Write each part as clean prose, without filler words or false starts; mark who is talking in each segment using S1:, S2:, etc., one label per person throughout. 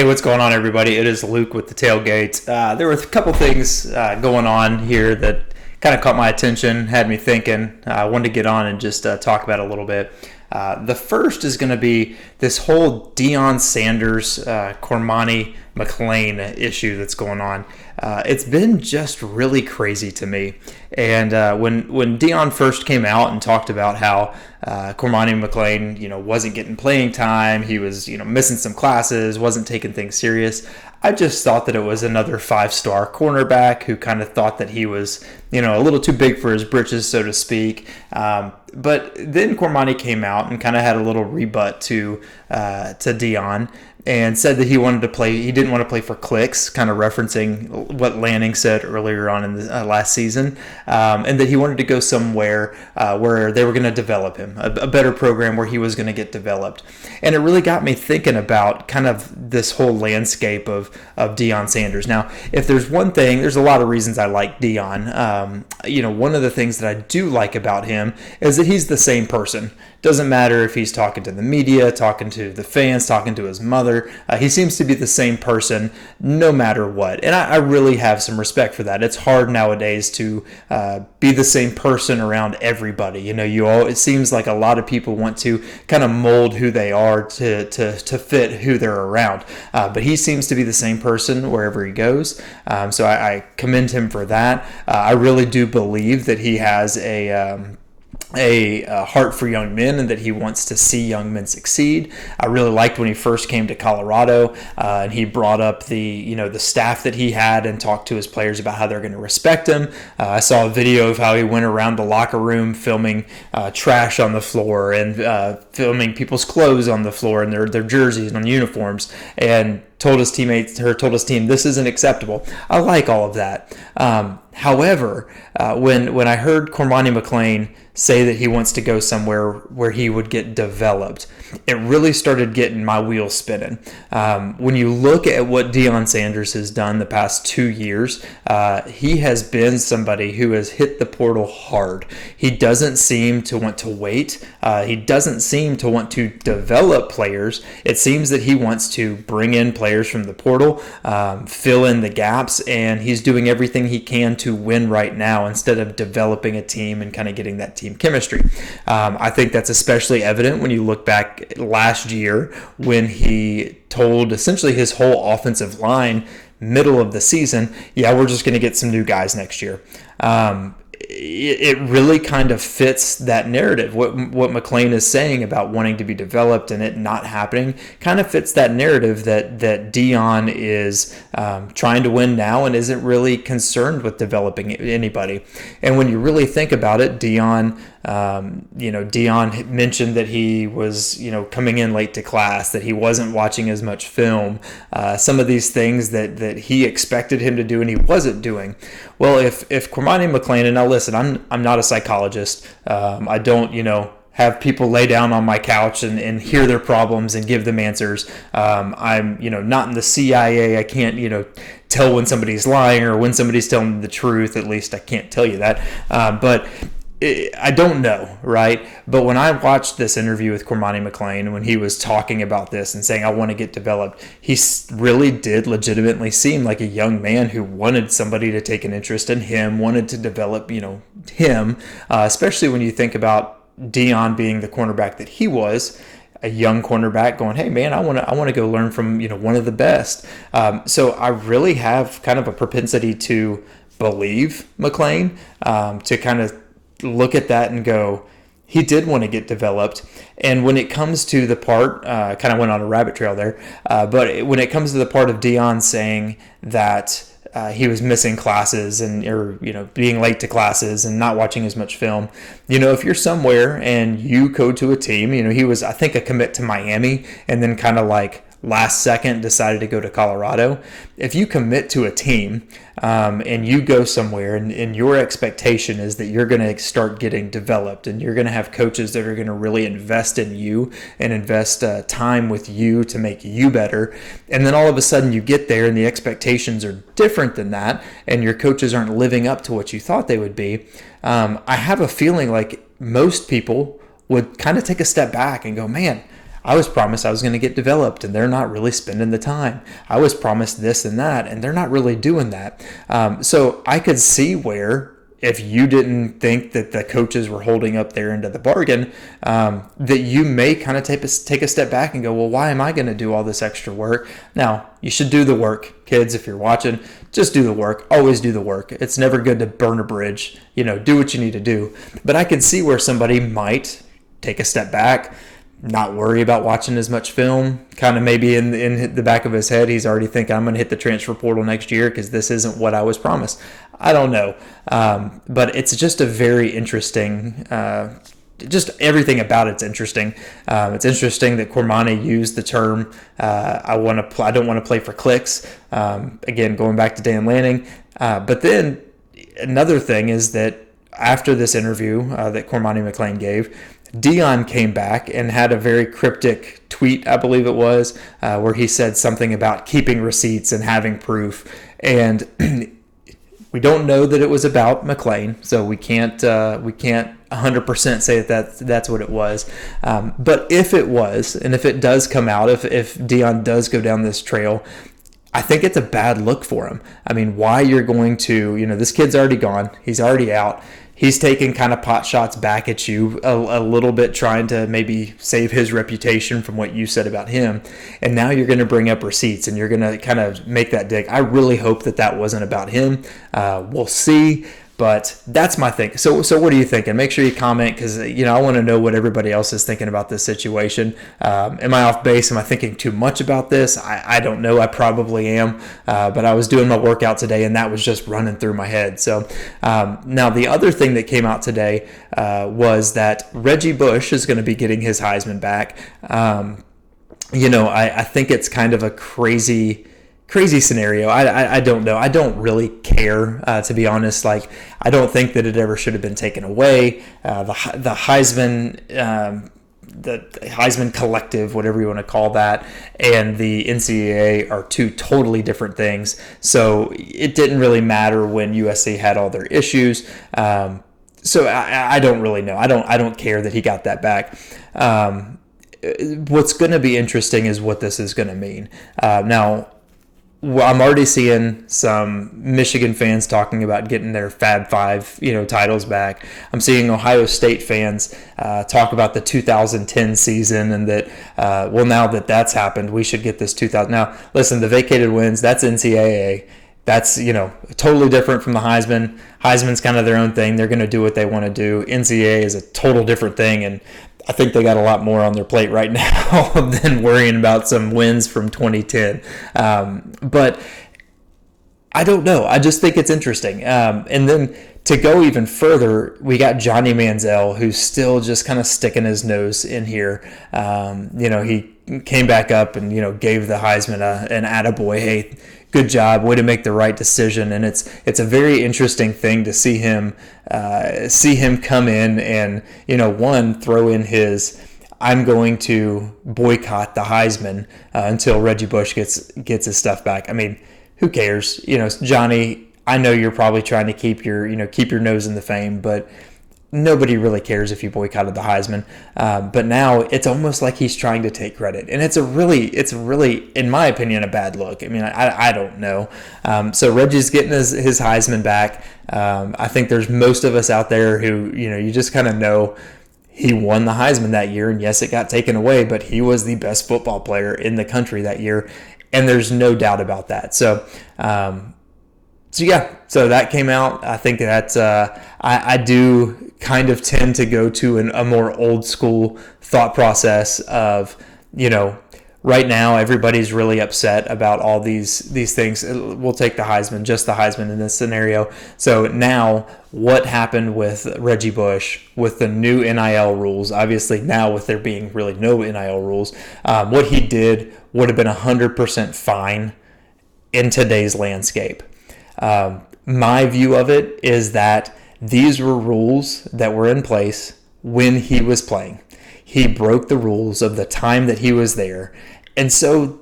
S1: what's going on, everybody? It is Luke with the Tailgate. There were a couple things going on here that kind of caught my attention, had me thinking. I wanted to get on and just talk about it a little bit. The first is going to be this whole Deion Sanders, Cormani, McClain issue that's going on. It's been just really crazy to me. And when Deion first came out and talked about how Cormani McClain, wasn't getting playing time, he was, missing some classes, wasn't taking things serious, I just thought that it was another 5-star cornerback who kind of thought that he was, a little too big for his britches, so to speak. But then Cormani came out and kind of had a little rebut to Deion and said that he didn't want to play for clicks, kind of referencing what Lanning said earlier on in the last season, and that he wanted to go somewhere where they were going to develop him, a better program where he was going to get developed. And it really got me thinking about kind of this whole landscape of Deion Sanders. Now, if there's one thing, there's a lot of reasons I like Deion. One of the things that I do like about him is that he's the same person. Doesn't matter if he's talking to the media, talking to the fans, talking to his mother. He seems to be the same person no matter what. And I really have some respect for that. It's hard nowadays to be the same person around everybody. It seems like a lot of people want to kind of mold who they are to fit who they're around. But he seems to be the same person wherever he goes. So I commend him for that. I really do believe that he has a heart for young men and that he wants to see young men succeed. I really liked when he first came to Colorado and he brought up the staff that he had and talked to his players about how they're going to respect him. I saw a video of how he went around the locker room filming trash on the floor and filming people's clothes on the floor and their jerseys and uniforms, and told his team, this isn't acceptable. I like all of that. However, when I heard Cormani McClain say that he wants to go somewhere where he would get developed, it really started getting my wheels spinning. When you look at what Deion Sanders has done the past 2 years, he has been somebody who has hit the portal hard. He doesn't seem to want to wait. He doesn't seem to want to develop players. It seems that he wants to bring in players from the portal, fill in the gaps, and he's doing everything he can to win right now instead of developing a team and kind of getting that team chemistry. I think that's especially evident when you look back last year when he told essentially his whole offensive line middle of the season, we're just going to get some new guys next year. It really kind of fits that narrative. What McClain is saying about wanting to be developed and it not happening kind of fits that narrative that Deion is trying to win now and isn't really concerned with developing anybody. And when you really think about it, Deion mentioned that he was, coming in late to class, that he wasn't watching as much film, some of these things that he expected him to do and he wasn't doing. Well, if Cormani McClain, and now listen, I'm not a psychologist. I don't, have people lay down on my couch and hear their problems and give them answers. I'm, not in the CIA. I can't, tell when somebody's lying or when somebody's telling the truth. At least I can't tell you that. But I don't know, right? But when I watched this interview with Cormani McClain, when he was talking about this and saying, I want to get developed, he really did legitimately seem like a young man who wanted somebody to take an interest in him, wanted to develop, him, especially when you think about Deion being the cornerback that he was, a young cornerback going, hey man, I want to go learn from, one of the best. So I really have kind of a propensity to believe McClain, to kind of look at that and go, he did want to get developed. And when it comes to the part, kind of went on a rabbit trail there, but when it comes to the part of Deion saying that he was missing classes or being late to classes and not watching as much film, if you're somewhere and you go to a team, he was, I think, a commit to Miami and then kind of like last second decided to go to Colorado. If you commit to a team and you go somewhere and your expectation is that you're going to start getting developed and you're going to have coaches that are going to really invest in you and invest time with you to make you better, and then all of a sudden you get there and the expectations are different than that and your coaches aren't living up to what you thought they would be, I have a feeling like most people would kind of take a step back and go, man, I was promised I was going to get developed, and they're not really spending the time. I was promised this and that, and they're not really doing that. So I could see where, if you didn't think that the coaches were holding up their end of the bargain, that you may kind of take a step back and go, well, why am I going to do all this extra work? Now, you should do the work. Kids, if you're watching, just do the work. Always do the work. It's never good to burn a bridge. Do what you need to do. But I can see where somebody might take a step back, not worry about watching as much film, kind of maybe in the back of his head, he's already thinking, I'm going to hit the transfer portal next year because this isn't what I was promised. I don't know. But it's just a very interesting, just everything about it's interesting. It's interesting that Cormani used the term, I don't want to play for clicks. Again, going back to Dan Lanning. But then another thing is that after this interview that Cormani McClain gave, Deion came back and had a very cryptic tweet, I believe it was, where he said something about keeping receipts and having proof. And we don't know that it was about McClain, so we can't 100% say that's what it was. But if it was, and if it does come out, if Deion does go down this trail, I think it's a bad look for him. I mean, why you're going to, this kid's already gone. He's already out. He's taking kind of pot shots back at you a little bit, trying to maybe save his reputation from what you said about him. And now you're going to bring up receipts and you're going to kind of make that dig. I really hope that wasn't about him. We'll see. But that's my thing. So what are you thinking? Make sure you comment, because I want to know what everybody else is thinking about this situation. Am I off base? Am I thinking too much about this? I don't know. I probably am. But I was doing my workout today, and that was just running through my head. So now the other thing that came out today was that Reggie Bush is going to be getting his Heisman back. I think it's kind of a crazy scenario. I don't know. I don't really care, to be honest. Like, I don't think that it ever should have been taken away. The Heisman Collective, whatever you want to call that, and the NCAA are two totally different things. So it didn't really matter when USC had all their issues. So I don't really know. I don't care that he got that back. What's going to be interesting is what this is going to mean. Now, I'm already seeing some Michigan fans talking about getting their Fab Five, titles back. I'm seeing Ohio State fans talk about the 2010 season, and that, now that that's happened, we should get this 2000. Now, listen, the vacated wins, that's NCAA. That's, totally different from the Heisman. Heisman's kind of their own thing. They're going to do what they want to do. NCAA is a total different thing, and I think they got a lot more on their plate right now than worrying about some wins from 2010. But I don't know. I just think it's interesting. And then to go even further, we got Johnny Manziel, who's still just kind of sticking his nose in here. He came back up and, gave the Heisman an attaboy. Hey, good job, way to make the right decision. And it's a very interesting thing to see him come in and throw in his, I'm going to boycott the Heisman until Reggie Bush gets his stuff back. I mean, who cares? Johnny, I know you're probably trying to keep your nose in the fame, but nobody really cares if you boycotted the Heisman. But now it's almost like he's trying to take credit. And it's a really, in my opinion, a bad look. I mean, I don't know. So Reggie's getting his Heisman back. I think there's most of us out there who, you just kind of know he won the Heisman that year. And yes, it got taken away, but he was the best football player in the country that year. And there's no doubt about that. So that came out. I think that's I do kind of tend to go to a more old school thought process of, right now everybody's really upset about all these things. We'll take the Heisman, just the Heisman in this scenario. So now what happened with Reggie Bush with the new NIL rules, obviously now with there being really no NIL rules, what he did would have been 100% fine in today's landscape. My view of it is that these were rules that were in place when he was playing. He broke the rules of the time that he was there, and so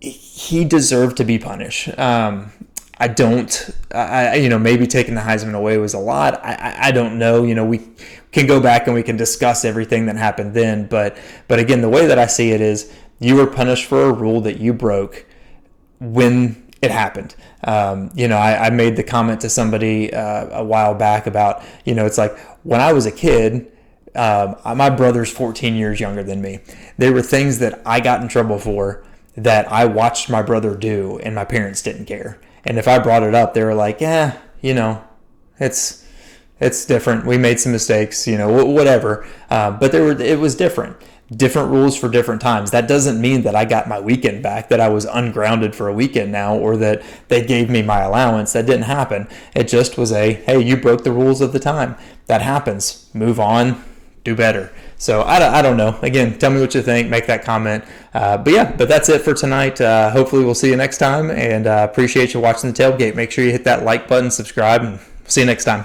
S1: he deserved to be punished. I don't maybe taking the Heisman away was a lot. I don't know. We can go back and we can discuss everything that happened then. But again, the way that I see it is you were punished for a rule that you broke when it happened. I made the comment to somebody a while back about, it's like when I was a kid, my brother's 14 years younger than me. There were things that I got in trouble for that I watched my brother do and my parents didn't care. And if I brought it up, they were like, it's different. We made some mistakes, whatever. But it was different rules for different times. That doesn't mean that I got my weekend back, that I was ungrounded for a weekend now, or that they gave me my allowance. That didn't happen. It just was hey, you broke the rules of the time. That happens. Move on. Do better. So I don't know. Again, tell me what you think. Make that comment. But that's it for tonight. Hopefully we'll see you next time, and appreciate you watching the tailgate. Make sure you hit that like button, subscribe, and see you next time.